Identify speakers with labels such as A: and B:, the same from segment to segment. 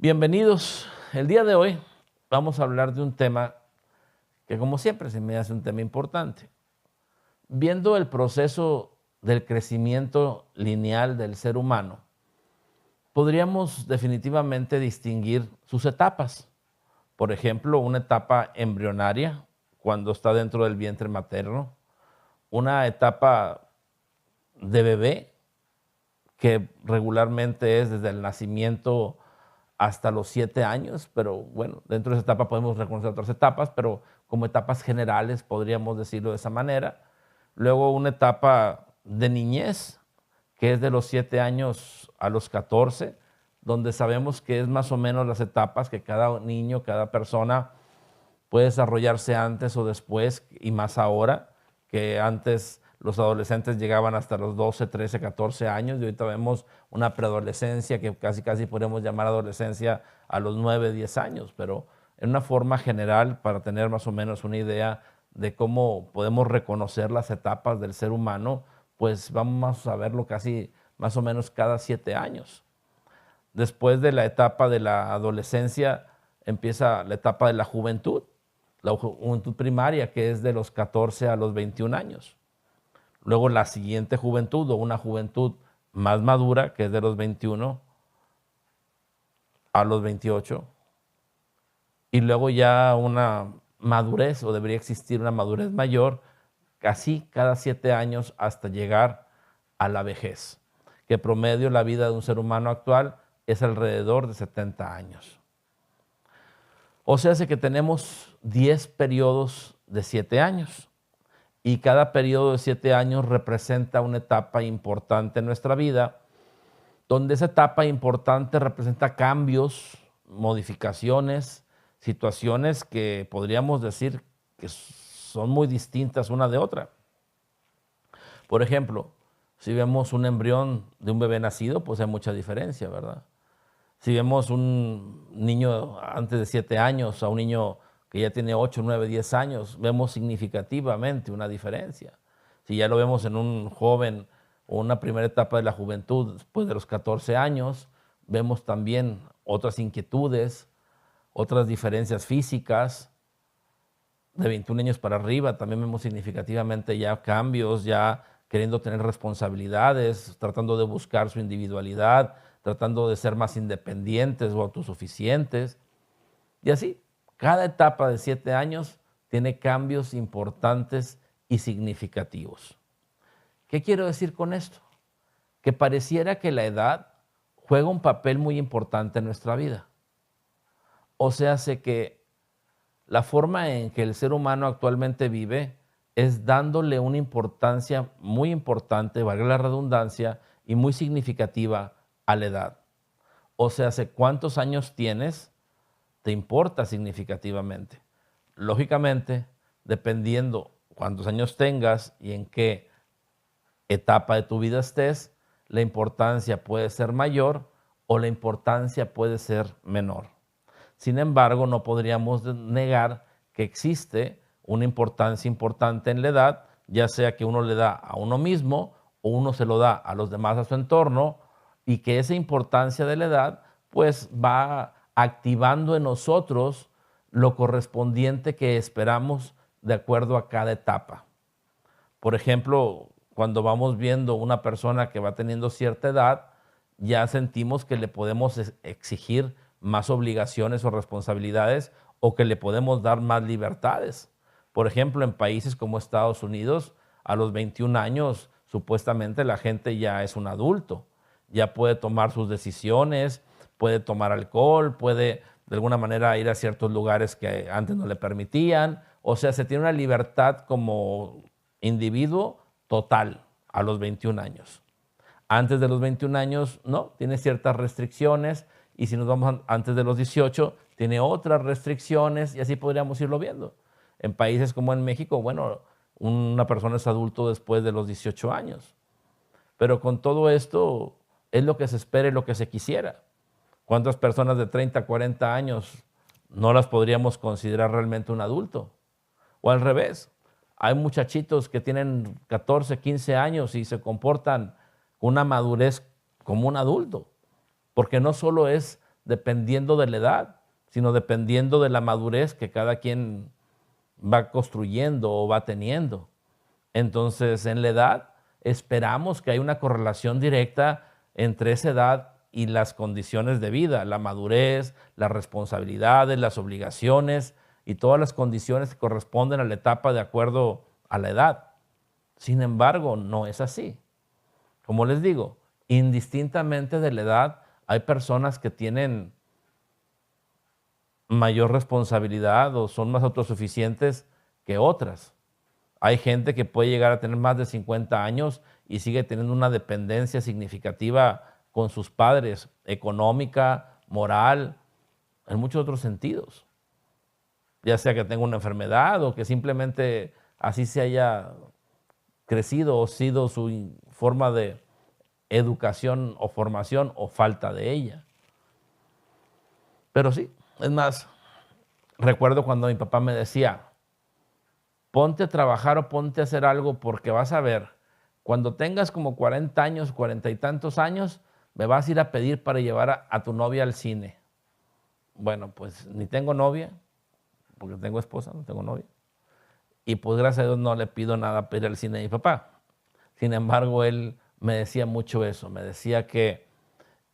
A: Bienvenidos. El día de hoy vamos a hablar de un tema que, como siempre, se me hace un tema importante. Viendo el proceso del crecimiento lineal del ser humano, podríamos definitivamente distinguir sus etapas. Por ejemplo, una etapa embrionaria, cuando está dentro del vientre materno, una etapa de bebé, que regularmente es desde el nacimiento hasta los 7 años, pero bueno, dentro de esa etapa podemos reconocer otras etapas, pero como etapas generales podríamos decirlo de esa manera. Luego una etapa de niñez, que es de los 7 años a los 14, donde sabemos que es más o menos las etapas que cada niño, cada persona puede desarrollarse antes o después, y más ahora, que antes los adolescentes llegaban hasta los 12, 13, 14 años, y ahorita vemos una preadolescencia que casi podemos llamar adolescencia a los 9, 10 años, pero en una forma general, para tener más o menos una idea de cómo podemos reconocer las etapas del ser humano, pues vamos a verlo casi más o menos cada 7 años. Después de la etapa de la adolescencia empieza la etapa de la juventud primaria, que es de los 14 a los 21 años. Luego la siguiente juventud, o una juventud más madura, que es de los 21 a los 28. Y luego ya una madurez, o debería existir una madurez mayor, casi cada 7 años hasta llegar a la vejez, que promedio la vida de un ser humano actual es alrededor de 70 años. O sea, que tenemos 10 periodos de 7 años. Y cada periodo de 7 años representa una etapa importante en nuestra vida, donde esa etapa importante representa cambios, modificaciones, situaciones que podríamos decir que son muy distintas una de otra. Por ejemplo, si vemos un embrión de un bebé nacido, pues hay mucha diferencia, ¿verdad? Si vemos un niño antes de 7 años a un niño que ya tiene 8, 9, 10 años, vemos significativamente una diferencia. Si ya lo vemos en un joven o una primera etapa de la juventud, después de los 14 años, vemos también otras inquietudes, otras diferencias físicas. De 21 años para arriba también vemos significativamente ya cambios, ya queriendo tener responsabilidades, tratando de buscar su individualidad, tratando de ser más independientes o autosuficientes. Y así, cada etapa de 7 años tiene cambios importantes y significativos. ¿Qué quiero decir con esto? Que pareciera que la edad juega un papel muy importante en nuestra vida. O sea, sé que la forma en que el ser humano actualmente vive es dándole una importancia muy importante, valga la redundancia, y muy significativa a la edad. O sea, cuántos años tienes te importa significativamente. Lógicamente, dependiendo cuántos años tengas y en qué etapa de tu vida estés, la importancia puede ser mayor o la importancia puede ser menor. Sin embargo, no podríamos negar que existe una importancia importante en la edad, ya sea que uno le da a uno mismo o uno se lo da a los demás, a su entorno, y que esa importancia de la edad pues va activando en nosotros lo correspondiente que esperamos de acuerdo a cada etapa. Por ejemplo, cuando vamos viendo una persona que va teniendo cierta edad, ya sentimos que le podemos exigir más obligaciones o responsabilidades, o que le podemos dar más libertades. Por ejemplo, en países como Estados Unidos, a los 21 años, supuestamente la gente ya es un adulto, ya puede tomar sus decisiones, puede tomar alcohol, puede de alguna manera ir a ciertos lugares que antes no le permitían. O sea, se tiene una libertad como individuo total a los 21 años. Antes de los 21 años, no, tiene ciertas restricciones, y si nos vamos antes de los 18, tiene otras restricciones, y así podríamos irlo viendo. En países como en México, bueno, una persona es adulto después de los 18 años. Pero con todo esto es lo que se espera y lo que se quisiera. ¿Cuántas personas de 30, 40 años no las podríamos considerar realmente un adulto? O al revés, hay muchachitos que tienen 14, 15 años y se comportan con una madurez como un adulto, porque no solo es dependiendo de la edad, sino dependiendo de la madurez que cada quien va construyendo o va teniendo. Entonces, en la edad esperamos que haya una correlación directa entre esa edad y las condiciones de vida, la madurez, las responsabilidades, las obligaciones y todas las condiciones que corresponden a la etapa de acuerdo a la edad. Sin embargo, no es así. Como les digo, indistintamente de la edad, hay personas que tienen mayor responsabilidad o son más autosuficientes que otras. Hay gente que puede llegar a tener más de 50 años y sigue teniendo una dependencia significativa con sus padres, económica, moral, en muchos otros sentidos. Ya sea que tenga una enfermedad o que simplemente así se haya crecido o sido su forma de educación o formación o falta de ella. Pero sí, es más, recuerdo cuando mi papá me decía, ponte a trabajar o ponte a hacer algo porque vas a ver, cuando tengas como 40 años, 40 y tantos años, me vas a ir a pedir para llevar a tu novia al cine. Bueno, pues ni tengo novia, porque tengo esposa, no tengo novia. Y pues gracias a Dios no le pido nada para ir al cine a mi papá. Sin embargo, él me decía mucho eso, me decía que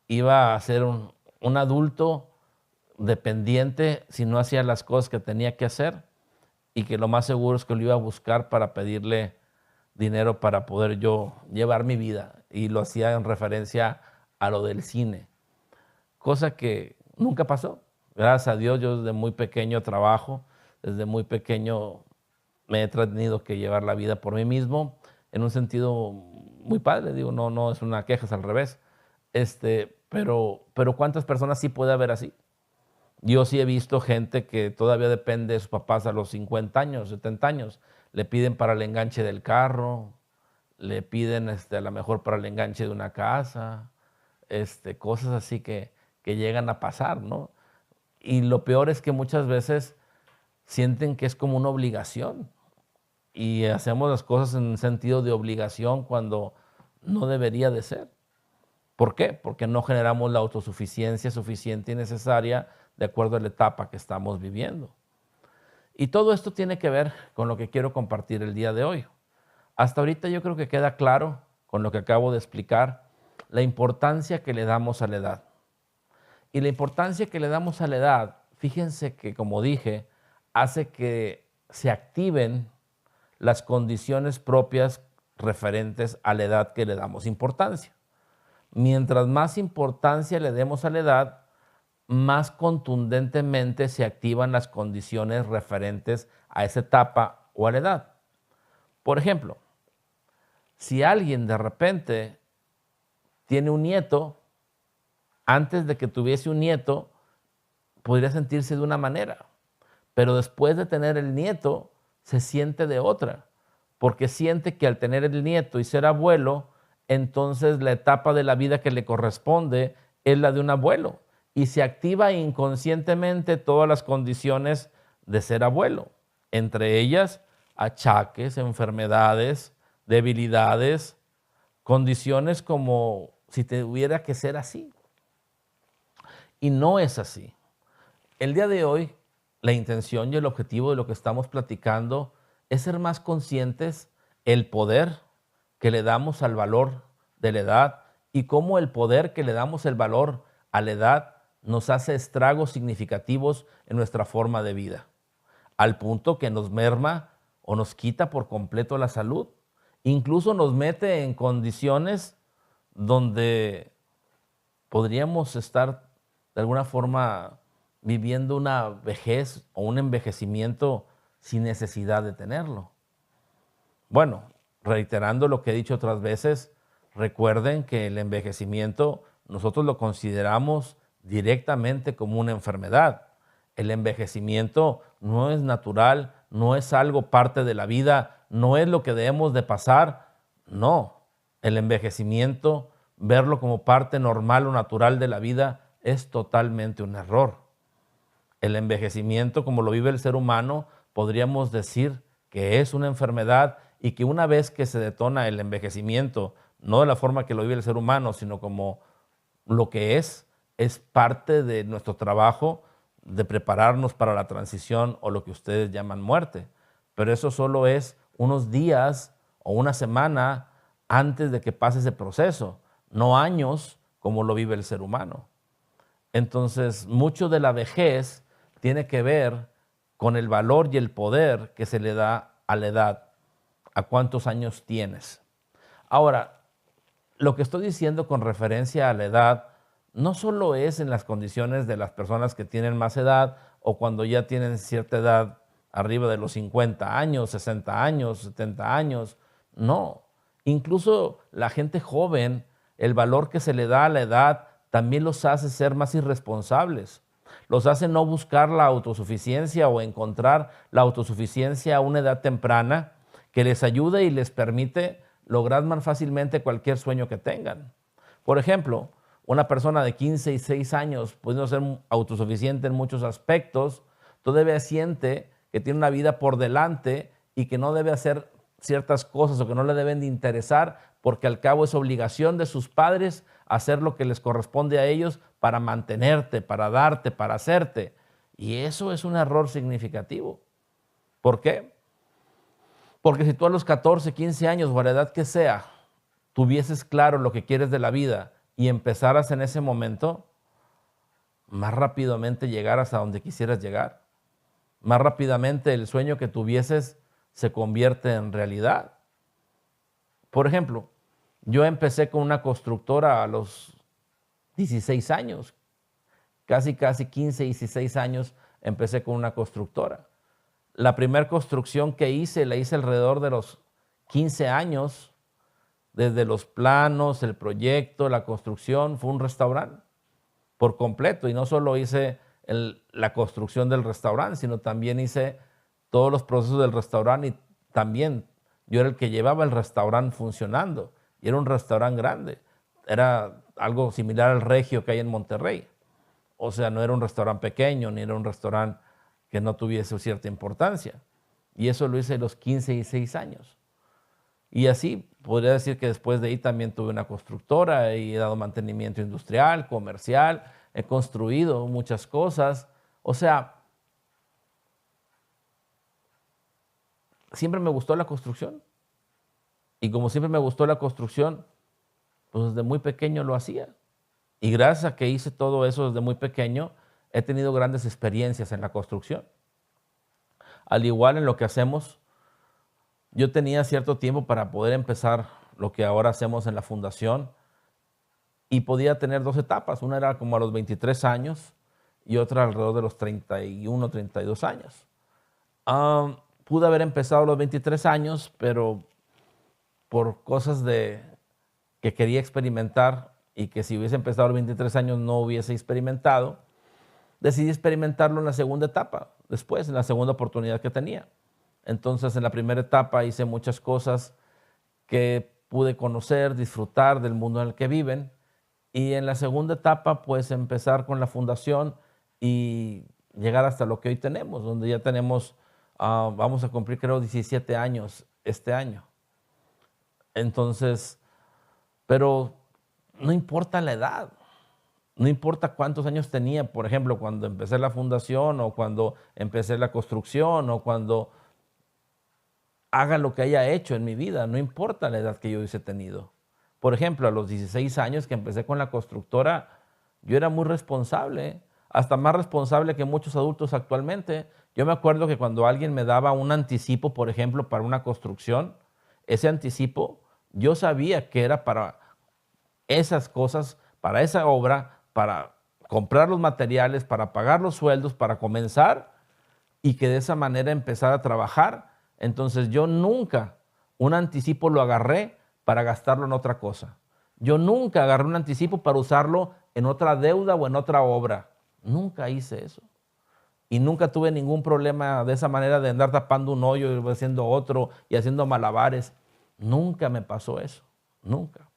A: iba a ser un adulto dependiente si no hacía las cosas que tenía que hacer y que lo más seguro es que lo iba a buscar para pedirle dinero para poder yo llevar mi vida. Y lo hacía en referencia a lo del cine, cosa que nunca pasó. Gracias a Dios, yo desde muy pequeño trabajo, desde muy pequeño me he tenido que llevar la vida por mí mismo, en un sentido muy padre, digo, no es una queja, es al revés. Pero ¿cuántas personas sí puede haber así? Yo sí he visto gente que todavía depende de sus papás a los 50 años, 70 años. Le piden para el enganche del carro, le piden a lo mejor para el enganche de una casa, cosas así que llegan a pasar, ¿no? Y lo peor es que muchas veces sienten que es como una obligación y hacemos las cosas en sentido de obligación cuando no debería de ser. ¿Por qué? Porque no generamos la autosuficiencia suficiente y necesaria de acuerdo a la etapa que estamos viviendo. Y todo esto tiene que ver con lo que quiero compartir el día de hoy. Hasta ahorita yo creo que queda claro con lo que acabo de explicar la importancia que le damos a la edad. Y la importancia que le damos a la edad, fíjense que, como dije, hace que se activen las condiciones propias referentes a la edad que le damos importancia. Mientras más importancia le demos a la edad, más contundentemente se activan las condiciones referentes a esa etapa o a la edad. Por ejemplo, si alguien de repente tiene un nieto, antes de que tuviese un nieto, podría sentirse de una manera, pero después de tener el nieto, se siente de otra, porque siente que al tener el nieto y ser abuelo, entonces la etapa de la vida que le corresponde es la de un abuelo y se activa inconscientemente todas las condiciones de ser abuelo, entre ellas achaques, enfermedades, debilidades, condiciones como si tuviera que ser así. Y no es así. El día de hoy, la intención y el objetivo de lo que estamos platicando es ser más conscientes el poder que le damos al valor de la edad y cómo el poder que le damos el valor a la edad nos hace estragos significativos en nuestra forma de vida, al punto que nos merma o nos quita por completo la salud. Incluso nos mete en condiciones donde podríamos estar de alguna forma viviendo una vejez o un envejecimiento sin necesidad de tenerlo. Bueno, reiterando lo que he dicho otras veces, recuerden que el envejecimiento nosotros lo consideramos directamente como una enfermedad. El envejecimiento no es natural, no es algo parte de la vida, no es lo que debemos de pasar. No, el envejecimiento, verlo como parte normal o natural de la vida, es totalmente un error. El envejecimiento, como lo vive el ser humano, podríamos decir que es una enfermedad y que una vez que se detona el envejecimiento, no de la forma que lo vive el ser humano, sino como lo que es, es parte de nuestro trabajo de prepararnos para la transición o lo que ustedes llaman muerte. Pero eso solo es unos días o una semana antes de que pase ese proceso, no años como lo vive el ser humano. Entonces, mucho de la vejez tiene que ver con el valor y el poder que se le da a la edad, a cuántos años tienes. Ahora, lo que estoy diciendo con referencia a la edad no solo es en las condiciones de las personas que tienen más edad o cuando ya tienen cierta edad arriba de los 50 años, 60 años, 70 años. No, incluso la gente joven, el valor que se le da a la edad también los hace ser más irresponsables. Los hace no buscar la autosuficiencia o encontrar la autosuficiencia a una edad temprana que les ayude y les permite lograr más fácilmente cualquier sueño que tengan. Por ejemplo, una persona de 15 y 6 años, pudiendo ser autosuficiente en muchos aspectos, todavía siente que tiene una vida por delante y que no debe hacer ciertas cosas o que no le deben de interesar porque al cabo es obligación de sus padres hacer lo que les corresponde a ellos para mantenerte, para darte, para hacerte. Y eso es un error significativo. ¿Por qué? Porque si tú a los 14, 15 años o a la edad que sea, tuvieses claro lo que quieres de la vida y empezaras en ese momento, más rápidamente llegaras a donde quisieras llegar. Más rápidamente el sueño que tuvieses se convierte en realidad. Por ejemplo, yo empecé con una constructora a los 16 años, casi 15, 16 años empecé con una constructora. La primera construcción que hice, la hice alrededor de los 15 años, desde los planos, el proyecto, la construcción, fue un restaurante por completo. Y no solo hice la construcción del restaurante, sino también hice todos los procesos del restaurante y también yo era el que llevaba el restaurante funcionando. Y era un restaurante grande. Era algo similar al Regio que hay en Monterrey. O sea, no era un restaurante pequeño, ni era un restaurante que no tuviese cierta importancia. Y eso lo hice a los 15 y 6 años. Y así podría decir que después de ahí también tuve una constructora y he dado mantenimiento industrial, comercial, he construido muchas cosas. O sea, siempre me gustó la construcción. Y como siempre me gustó la construcción, pues desde muy pequeño lo hacía. Y gracias a que hice todo eso desde muy pequeño, he tenido grandes experiencias en la construcción. Al igual en lo que hacemos, yo tenía cierto tiempo para poder empezar lo que ahora hacemos en la fundación y podía tener dos etapas. Una era como a los 23 años y otra alrededor de los 31, 32 años. Pude haber empezado a los 23 años, pero por cosas que quería experimentar y que si hubiese empezado a los 23 años no hubiese experimentado, decidí experimentarlo en la segunda etapa, después, en la segunda oportunidad que tenía. Entonces, en la primera etapa hice muchas cosas que pude conocer, disfrutar del mundo en el que viven. Y en la segunda etapa, pues empezar con la fundación y llegar hasta lo que hoy tenemos, donde ya tenemos, vamos a cumplir creo 17 años este año. Entonces, pero no importa la edad, no importa cuántos años tenía, por ejemplo, cuando empecé la fundación o cuando empecé la construcción o cuando haga lo que haya hecho en mi vida, no importa la edad que yo hubiese tenido. Por ejemplo, a los 16 años que empecé con la constructora, yo era muy responsable, hasta más responsable que muchos adultos actualmente. Yo me acuerdo que cuando alguien me daba un anticipo, por ejemplo, para una construcción, ese anticipo yo sabía que era para esas cosas, para esa obra, para comprar los materiales, para pagar los sueldos, para comenzar y que de esa manera empezar a trabajar. Entonces yo nunca un anticipo lo agarré para gastarlo en otra cosa. Yo nunca agarré un anticipo para usarlo en otra deuda o en otra obra. Nunca hice eso. Y nunca tuve ningún problema de esa manera de andar tapando un hoyo y haciendo otro y haciendo malabares. Nunca me pasó eso. Nunca.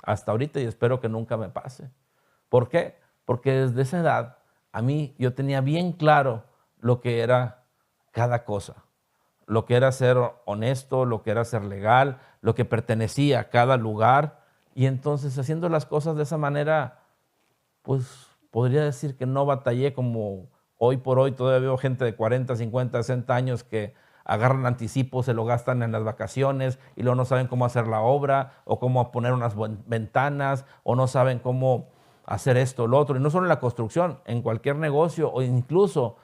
A: Hasta ahorita y espero que nunca me pase. ¿Por qué? Porque desde esa edad a mí yo tenía bien claro lo que era cada cosa. Lo que era ser honesto, lo que era ser legal, lo que pertenecía a cada lugar. Y entonces haciendo las cosas de esa manera, pues podría decir que no batallé como hoy por hoy. Todavía veo gente de 40, 50, 60 años que agarran anticipos, se lo gastan en las vacaciones y luego no saben cómo hacer la obra o cómo poner unas ventanas o no saben cómo hacer esto o lo otro. Y no solo en la construcción, en cualquier negocio o incluso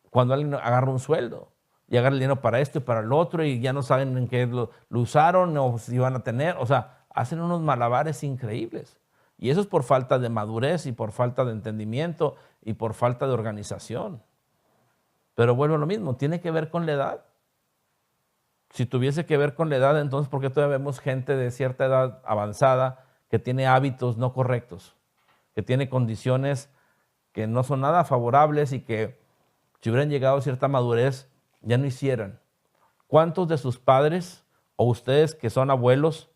A: cuando alguien agarra un sueldo y agarra el dinero para esto y para el otro y ya no saben en qué lo usaron o si van a tener. O sea, hacen unos malabares increíbles. Y eso es por falta de madurez y por falta de entendimiento y por falta de organización. Pero vuelvo a lo mismo, tiene que ver con la edad. Si tuviese que ver con la edad, entonces ¿por qué todavía vemos gente de cierta edad avanzada que tiene hábitos no correctos, que tiene condiciones que no son nada favorables y que si hubieran llegado a cierta madurez ya no hicieran? ¿Cuántos de sus padres o ustedes que son abuelos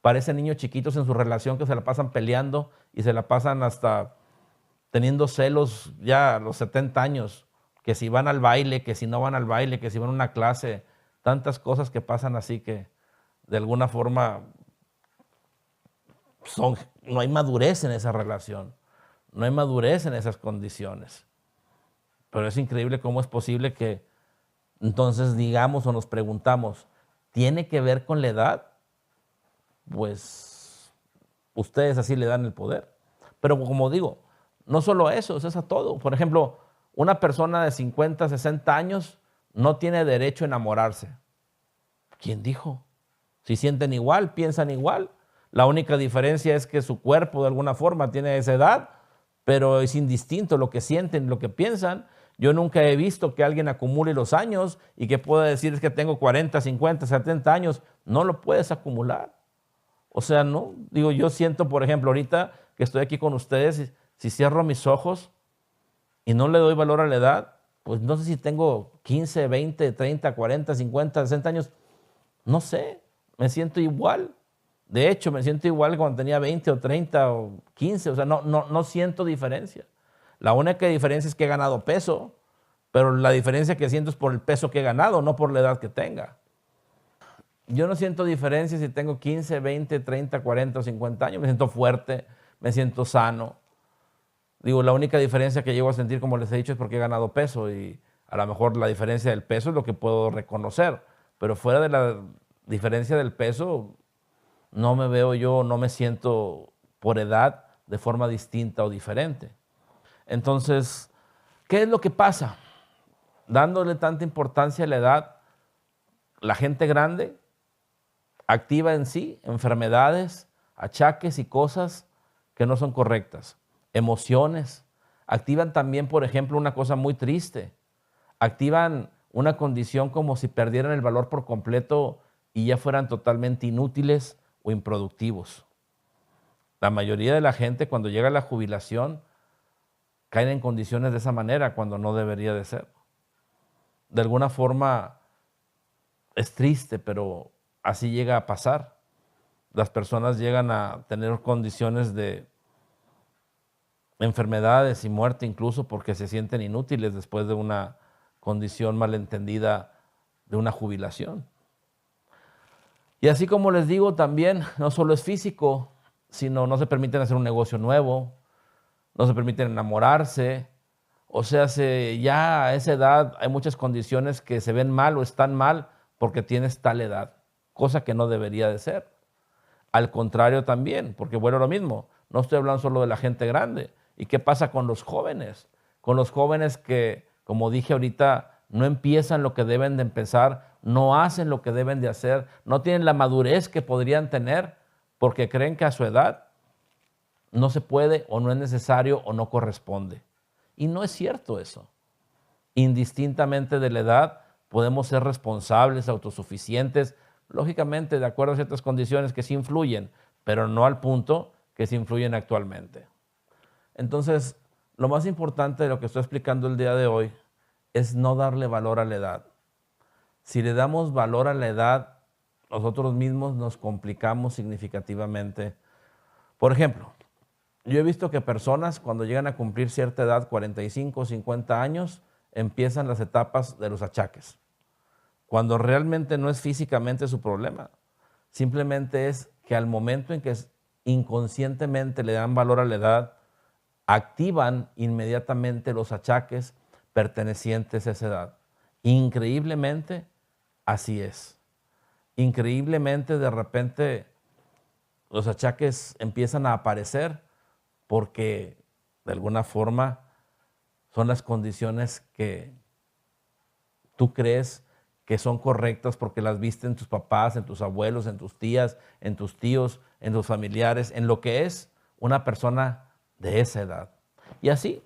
A: parecen niños chiquitos en su relación que se la pasan peleando y se la pasan hasta teniendo celos ya a los 70 años? Que si van al baile, que si no van al baile, que si van a una clase, tantas cosas que pasan así que de alguna forma no hay madurez en esa relación, no hay madurez en esas condiciones. Pero es increíble cómo es posible que entonces digamos o nos preguntamos, ¿tiene que ver con la edad? Pues ustedes así le dan el poder. Pero como digo, no solo eso, es a todo. Por ejemplo, una persona de 50, 60 años no tiene derecho a enamorarse. ¿Quién dijo? Si sienten igual, piensan igual. La única diferencia es que su cuerpo de alguna forma tiene esa edad, pero es indistinto lo que sienten, lo que piensan. Yo nunca he visto que alguien acumule los años y que pueda decir es que tengo 40, 50, 70 años. No lo puedes acumular. O sea, no. Digo, yo siento, por ejemplo, ahorita que estoy aquí con ustedes, si cierro mis ojos y no le doy valor a la edad, pues no sé si tengo 15, 20, 30, 40, 50, 60 años. No sé, me siento igual. De hecho, me siento igual cuando tenía 20 o 30 o 15. O sea, no siento diferencia. La única diferencia es que he ganado peso, pero la diferencia que siento es por el peso que he ganado, no por la edad que tenga. Yo no siento diferencia si tengo 15, 20, 30, 40 o 50 años. Me siento fuerte, me siento sano. Digo, la única diferencia que llego a sentir, como les he dicho, es porque he ganado peso y a lo mejor la diferencia del peso es lo que puedo reconocer. Pero fuera de la diferencia del peso, no me veo yo, no me siento por edad de forma distinta o diferente. Entonces, ¿qué es lo que pasa? Dándole tanta importancia a la edad, la gente grande activa en sí enfermedades, achaques y cosas que no son correctas. Emociones. Activan también, por ejemplo, una cosa muy triste. Activan una condición como si perdieran el valor por completo y ya fueran totalmente inútiles o improductivos. La mayoría de la gente cuando llega a la jubilación caen en condiciones de esa manera cuando no debería de ser. De alguna forma es triste, pero así llega a pasar. Las personas llegan a tener condiciones de enfermedades y muerte incluso porque se sienten inútiles después de una condición malentendida de una jubilación. Y así como les digo también, no solo es físico, sino no se permiten hacer un negocio nuevo, no se permiten enamorarse. O sea, ya a esa edad hay muchas condiciones que se ven mal o están mal porque tienes tal edad, cosa que no debería de ser. Al contrario también, porque bueno, lo mismo, no estoy hablando solo de la gente grande. ¿Y qué pasa con los jóvenes? Con los jóvenes que, como dije ahorita, no empiezan lo que deben de empezar, no hacen lo que deben de hacer, no tienen la madurez que podrían tener porque creen que a su edad no se puede o no es necesario o no corresponde. Y no es cierto eso. Indistintamente de la edad, podemos ser responsables, autosuficientes, lógicamente de acuerdo a ciertas condiciones que sí influyen, pero no al punto que se influyen actualmente. Entonces, lo más importante de lo que estoy explicando el día de hoy es no darle valor a la edad. Si le damos valor a la edad, nosotros mismos nos complicamos significativamente. Por ejemplo, yo he visto que personas cuando llegan a cumplir cierta edad, 45, 50 años, empiezan las etapas de los achaques, cuando realmente no es físicamente su problema. Simplemente es que al momento en que inconscientemente le dan valor a la edad, activan inmediatamente los achaques pertenecientes a esa edad. Increíblemente, así es. Increíblemente, de repente, los achaques empiezan a aparecer porque, de alguna forma, son las condiciones que tú crees que son correctas porque las viste en tus papás, en tus abuelos, en tus tías, en tus tíos, en tus familiares, en lo que es una persona de esa edad. Y así,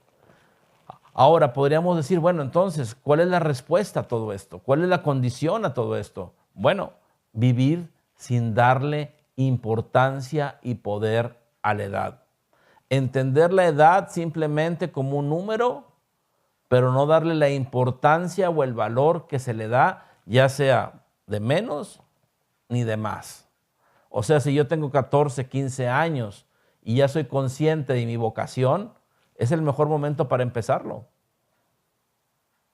A: ahora podríamos decir, bueno, entonces, ¿cuál es la respuesta a todo esto? ¿Cuál es la condición a todo esto? Bueno, vivir sin darle importancia y poder a la edad. Entender la edad simplemente como un número, pero no darle la importancia o el valor que se le da, ya sea de menos ni de más. O sea, si yo tengo 14, 15 años y ya soy consciente de mi vocación, es el mejor momento para empezarlo.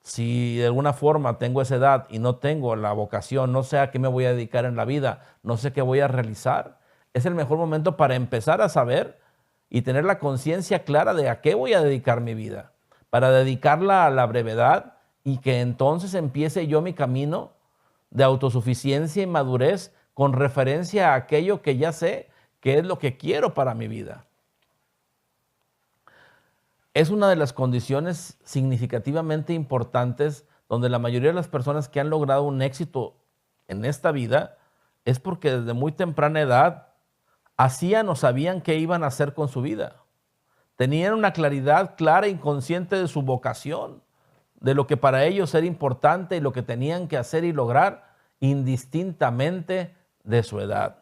A: Si de alguna forma tengo esa edad y no tengo la vocación, no sé a qué me voy a dedicar en la vida, no sé qué voy a realizar, es el mejor momento para empezar a saber y tener la conciencia clara de a qué voy a dedicar mi vida, para dedicarla a la brevedad y que entonces empiece yo mi camino de autosuficiencia y madurez con referencia a aquello que ya sé que es lo que quiero para mi vida. Es una de las condiciones significativamente importantes donde la mayoría de las personas que han logrado un éxito en esta vida es porque desde muy temprana edad hacían o sabían qué iban a hacer con su vida. Tenían una claridad clara y consciente de su vocación, de lo que para ellos era importante y lo que tenían que hacer y lograr indistintamente de su edad.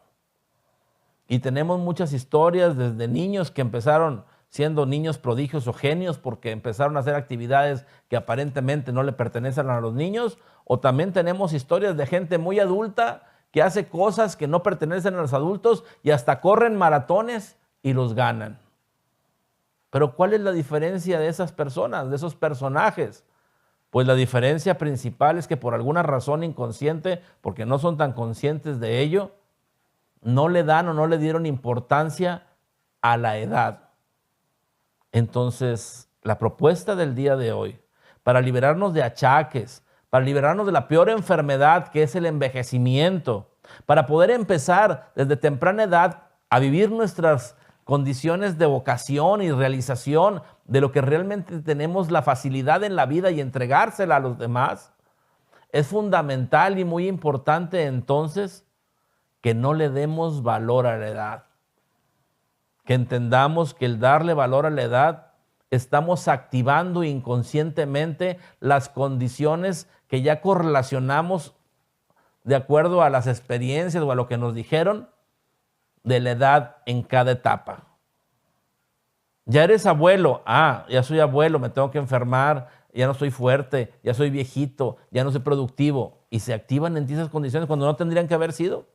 A: Y tenemos muchas historias desde niños que empezaron siendo niños prodigios o genios porque empezaron a hacer actividades que aparentemente no le pertenecen a los niños, o también tenemos historias de gente muy adulta que hace cosas que no pertenecen a los adultos y hasta corren maratones y los ganan. Pero ¿cuál es la diferencia de esas personas, de esos personajes? Pues la diferencia principal es que por alguna razón inconsciente, porque no son tan conscientes de ello, no le dan o no le dieron importancia a la edad. Entonces, la propuesta del día de hoy, para liberarnos de achaques, para liberarnos de la peor enfermedad que es el envejecimiento, para poder empezar desde temprana edad a vivir nuestras condiciones de vocación y realización de lo que realmente tenemos la facilidad en la vida y entregársela a los demás, es fundamental y muy importante entonces que no le demos valor a la edad. Que entendamos que el darle valor a la edad, estamos activando inconscientemente las condiciones que ya correlacionamos de acuerdo a las experiencias o a lo que nos dijeron de la edad en cada etapa. Ya eres abuelo, ya soy abuelo, me tengo que enfermar, ya no soy fuerte, ya soy viejito, ya no soy productivo. Y se activan en ti esas condiciones cuando no tendrían que haber sido.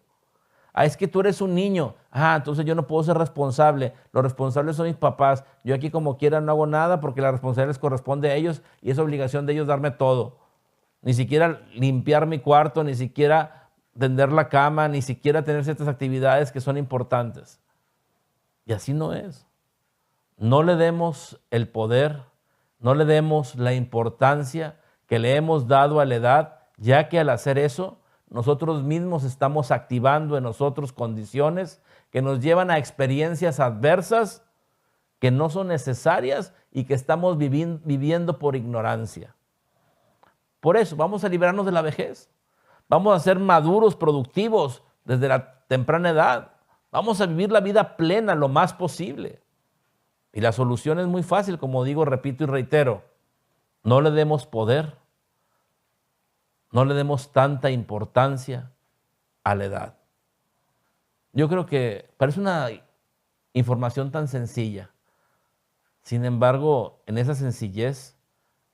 A: Es que tú eres un niño. Entonces yo no puedo ser responsable. Los responsables son mis papás. Yo aquí como quiera no hago nada porque la responsabilidad les corresponde a ellos y es obligación de ellos darme todo. Ni siquiera limpiar mi cuarto, ni siquiera tender la cama, ni siquiera tener ciertas actividades que son importantes. Y así no es. No le demos el poder, no le demos la importancia que le hemos dado a la edad, ya que al hacer eso, nosotros mismos estamos activando en nosotros condiciones que nos llevan a experiencias adversas que no son necesarias y que estamos viviendo por ignorancia. Por eso, vamos a librarnos de la vejez. Vamos a ser maduros, productivos desde la temprana edad. Vamos a vivir la vida plena lo más posible. Y la solución es muy fácil, como digo, repito y reitero. No le demos poder. No le demos tanta importancia a la edad. Yo creo que parece una información tan sencilla. Sin embargo, en esa sencillez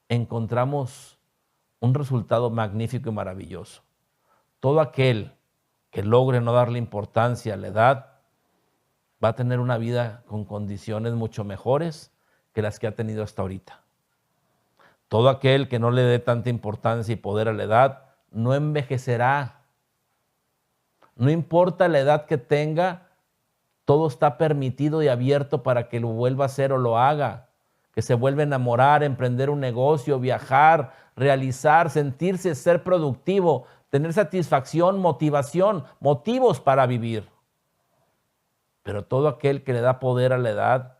A: encontramos un resultado magnífico y maravilloso. Todo aquel que logre no darle importancia a la edad va a tener una vida con condiciones mucho mejores que las que ha tenido hasta ahorita. Todo aquel que no le dé tanta importancia y poder a la edad, no envejecerá. No importa la edad que tenga, todo está permitido y abierto para que lo vuelva a hacer o lo haga. que se vuelve a enamorar, emprender un negocio, viajar, realizar, sentirse, ser productivo, tener satisfacción, motivación, motivos para vivir. Pero todo aquel que le da poder a la edad,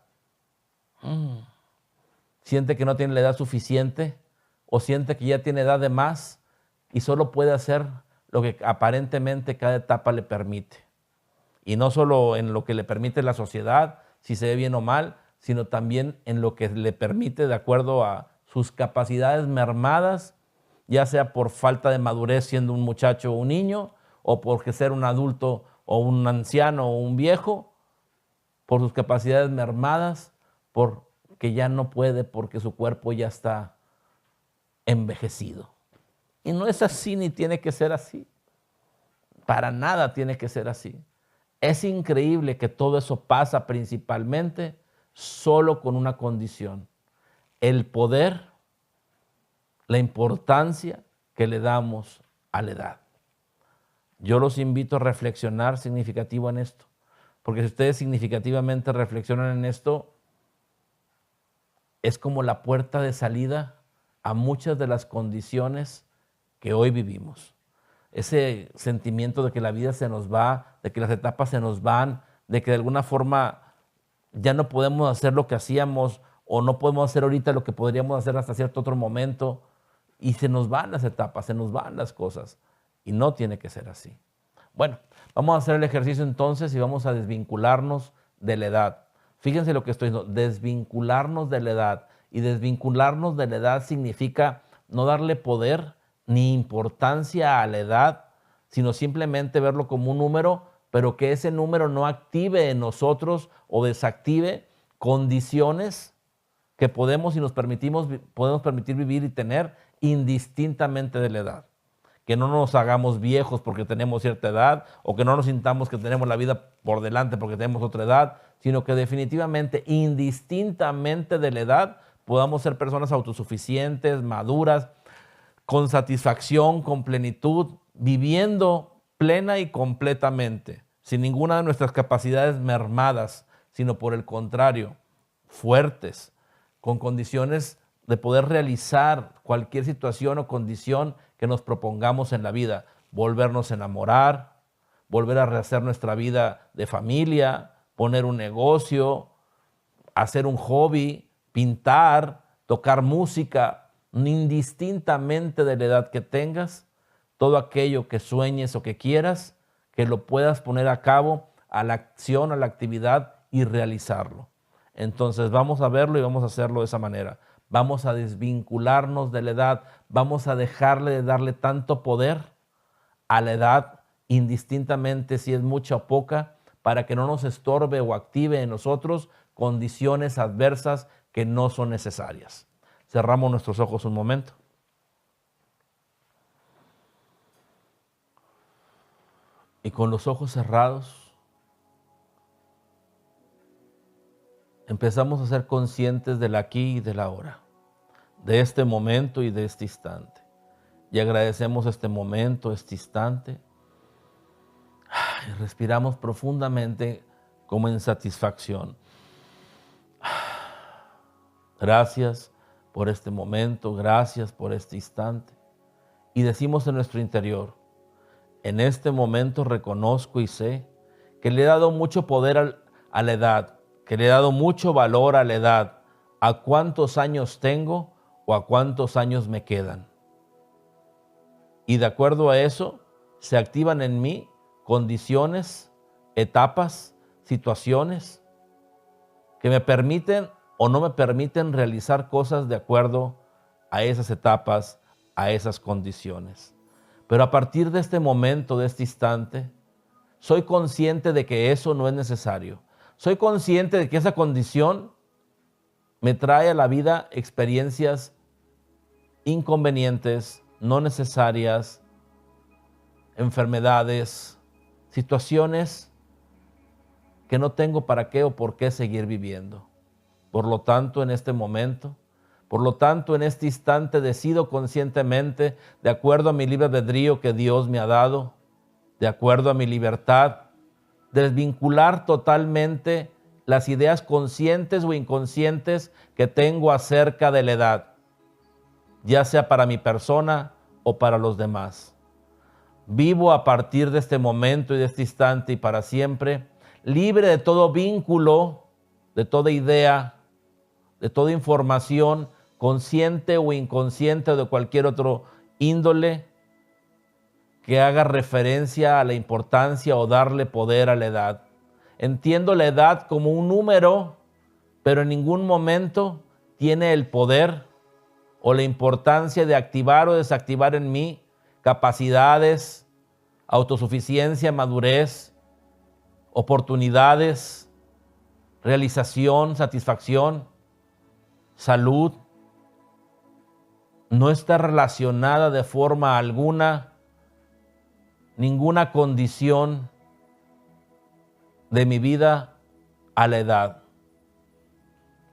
A: siente que no tiene la edad suficiente o siente que ya tiene edad de más y solo puede hacer lo que aparentemente cada etapa le permite. Y no solo en lo que le permite la sociedad, si se ve bien o mal, sino también en lo que le permite de acuerdo a sus capacidades mermadas, ya sea por falta de madurez siendo un muchacho o un niño, o porque ser un adulto o un anciano o un viejo, por sus capacidades mermadas, porque ya no puede, porque su cuerpo ya está envejecido. Y no es así ni tiene que ser así. Para nada tiene que ser así. Es increíble que todo eso pasa principalmente solo con una condición: el poder, la importancia que le damos a la edad. Yo los invito a reflexionar significativo en esto, porque si ustedes significativamente reflexionan en esto, es como la puerta de salida a muchas de las condiciones que hoy vivimos. Ese sentimiento de que la vida se nos va, de que las etapas se nos van, de que de alguna forma ya no podemos hacer lo que hacíamos o no podemos hacer ahorita lo que podríamos hacer hasta cierto otro momento, y se nos van las etapas, se nos van las cosas, y no tiene que ser así. Bueno, vamos a hacer el ejercicio entonces y vamos a desvincularnos de la edad. Fíjense lo que estoy diciendo, desvincularnos de la edad. Y desvincularnos de la edad significa no darle poder ni importancia a la edad, sino simplemente verlo como un número, pero que ese número no active en nosotros o desactive condiciones que podemos y podemos permitir vivir y tener indistintamente de la edad. Que no nos hagamos viejos porque tenemos cierta edad, o que no nos sintamos que tenemos la vida por delante porque tenemos otra edad, sino que definitivamente, indistintamente de la edad, podamos ser personas autosuficientes, maduras, con satisfacción, con plenitud, viviendo plena y completamente, sin ninguna de nuestras capacidades mermadas, sino por el contrario, fuertes, con condiciones de poder realizar cualquier situación o condición que nos propongamos en la vida, volvernos a enamorar, volver a rehacer nuestra vida de familia, poner un negocio, hacer un hobby, pintar, tocar música, indistintamente de la edad que tengas, todo aquello que sueñes o que quieras, que lo puedas poner a cabo, a la acción, a la actividad y realizarlo. Entonces vamos a verlo y vamos a hacerlo de esa manera. Vamos a desvincularnos de la edad, vamos a dejarle de darle tanto poder a la edad, indistintamente si es mucha o poca, para que no nos estorbe o active en nosotros condiciones adversas que no son necesarias. Cerramos nuestros ojos un momento. Y con los ojos cerrados, empezamos a ser conscientes del aquí y del ahora, de este momento y de este instante. Y agradecemos este momento, este instante. Y respiramos profundamente como en satisfacción. Gracias por este momento, gracias por este instante. Y decimos en nuestro interior: en este momento reconozco y sé que le he dado mucho poder a la edad, que le he dado mucho valor a la edad, a cuántos años tengo o a cuántos años me quedan. Y de acuerdo a eso, se activan en mí condiciones, etapas, situaciones que me permiten o no me permiten realizar cosas de acuerdo a esas etapas, a esas condiciones. Pero a partir de este momento, de este instante, soy consciente de que eso no es necesario. Soy consciente de que esa condición me trae a la vida experiencias inconvenientes, no necesarias, enfermedades, situaciones que no tengo para qué o por qué seguir viviendo. Por lo tanto, en este momento, por lo tanto, en este instante decido conscientemente, de acuerdo a mi libre albedrío que Dios me ha dado, de acuerdo a mi libertad, desvincular totalmente las ideas conscientes o inconscientes que tengo acerca de la edad, ya sea para mi persona o para los demás. Vivo a partir de este momento y de este instante y para siempre, libre de todo vínculo, de toda idea, de toda información, consciente o inconsciente o de cualquier otro índole, que haga referencia a la importancia o darle poder a la edad. Entiendo la edad como un número, pero en ningún momento tiene el poder o la importancia de activar o desactivar en mí capacidades, autosuficiencia, madurez, oportunidades, realización, satisfacción, salud. No está relacionada de forma alguna ninguna condición de mi vida a la edad.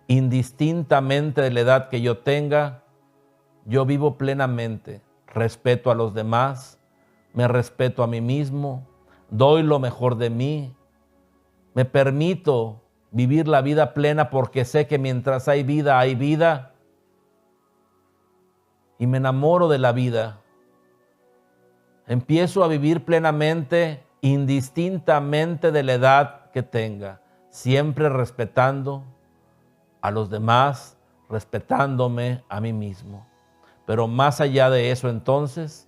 A: Indistintamente de la edad que yo tenga, yo vivo plenamente, respeto a los demás, me respeto a mí mismo, doy lo mejor de mí, me permito vivir la vida plena porque sé que mientras hay vida, y me enamoro de la vida. Empiezo a vivir plenamente, indistintamente de la edad que tenga, siempre respetando a los demás, respetándome a mí mismo. Pero más allá de eso, entonces,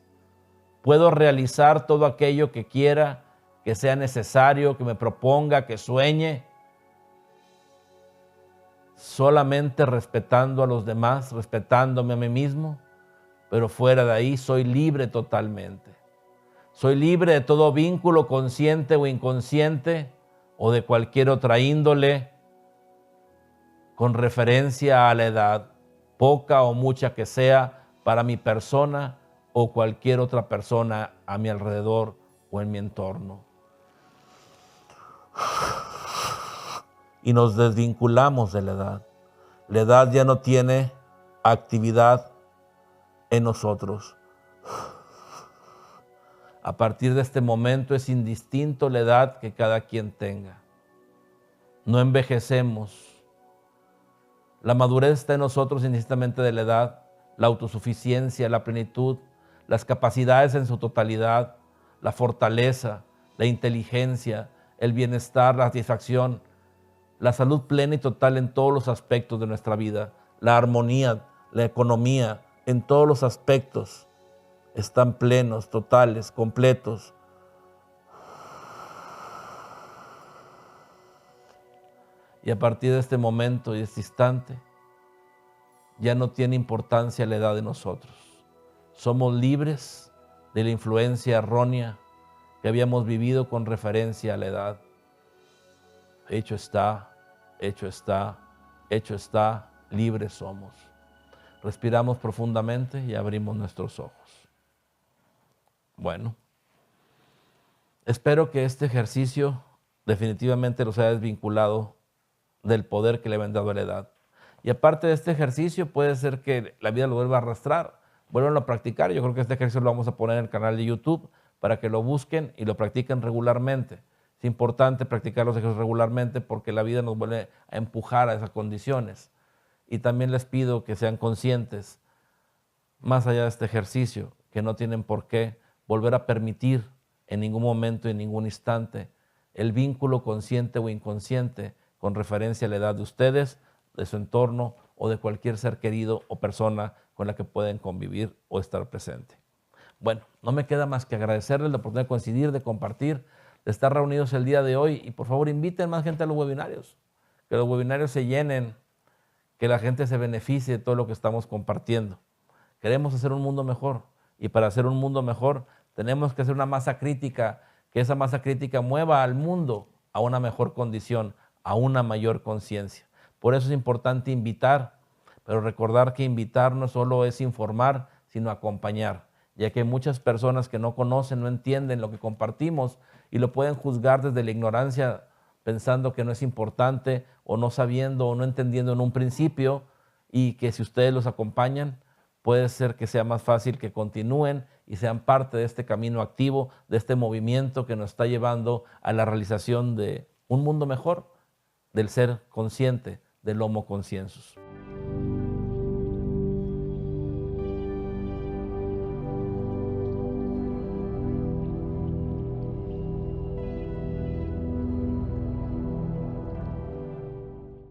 A: puedo realizar todo aquello que quiera, que sea necesario, que me proponga, que sueñe, solamente respetando a los demás, respetándome a mí mismo, pero fuera de ahí soy libre totalmente. Soy libre de todo vínculo consciente o inconsciente o de cualquier otra índole con referencia a la edad, poca o mucha que sea, para mi persona o cualquier otra persona a mi alrededor o en mi entorno. Y nos desvinculamos de la edad. La edad ya no tiene actividad en nosotros. A partir de este momento es indistinto la edad que cada quien tenga. No envejecemos. La madurez está en nosotros indistintamente de la edad, la autosuficiencia, la plenitud, las capacidades en su totalidad, la fortaleza, la inteligencia, el bienestar, la satisfacción, la salud plena y total en todos los aspectos de nuestra vida, la armonía, la economía, en todos los aspectos están plenos, totales, completos. Y a partir de este momento y este instante, ya no tiene importancia la edad de nosotros. Somos libres de la influencia errónea que habíamos vivido con referencia a la edad. Hecho está, hecho está, hecho está, libres somos. Respiramos profundamente y abrimos nuestros ojos. Bueno, espero que este ejercicio definitivamente los haya desvinculado del poder que le habían dado a la edad. Y aparte de este ejercicio, puede ser que la vida lo vuelva a arrastrar. Vuelvan a practicar. Yo creo que este ejercicio lo vamos a poner en el canal de YouTube para que lo busquen y lo practiquen regularmente. Es importante practicar los ejercicios regularmente porque la vida nos vuelve a empujar a esas condiciones. Y también les pido que sean conscientes, más allá de este ejercicio, que no tienen por qué volver a permitir en ningún momento y en ningún instante el vínculo consciente o inconsciente con referencia a la edad de ustedes, de su entorno o de cualquier ser querido o persona con la que pueden convivir o estar presente. Bueno, no me queda más que agradecerles la oportunidad de coincidir, de compartir, de estar reunidos el día de hoy y por favor inviten más gente a los webinarios, que los webinarios se llenen, que la gente se beneficie de todo lo que estamos compartiendo. Queremos hacer un mundo mejor y para hacer un mundo mejor tenemos que hacer una masa crítica, que esa masa crítica mueva al mundo a una mejor condición, a una mayor conciencia. Por eso es importante invitar, pero recordar que invitar no solo es informar, sino acompañar, ya que hay muchas personas que no conocen, no entienden lo que compartimos y lo pueden juzgar desde la ignorancia, pensando que no es importante o no sabiendo o no entendiendo en un principio y que si ustedes los acompañan, puede ser que sea más fácil que continúen y sean parte de este camino activo, de este movimiento que nos está llevando a la realización de un mundo mejor del ser consciente, del Homo consciensus.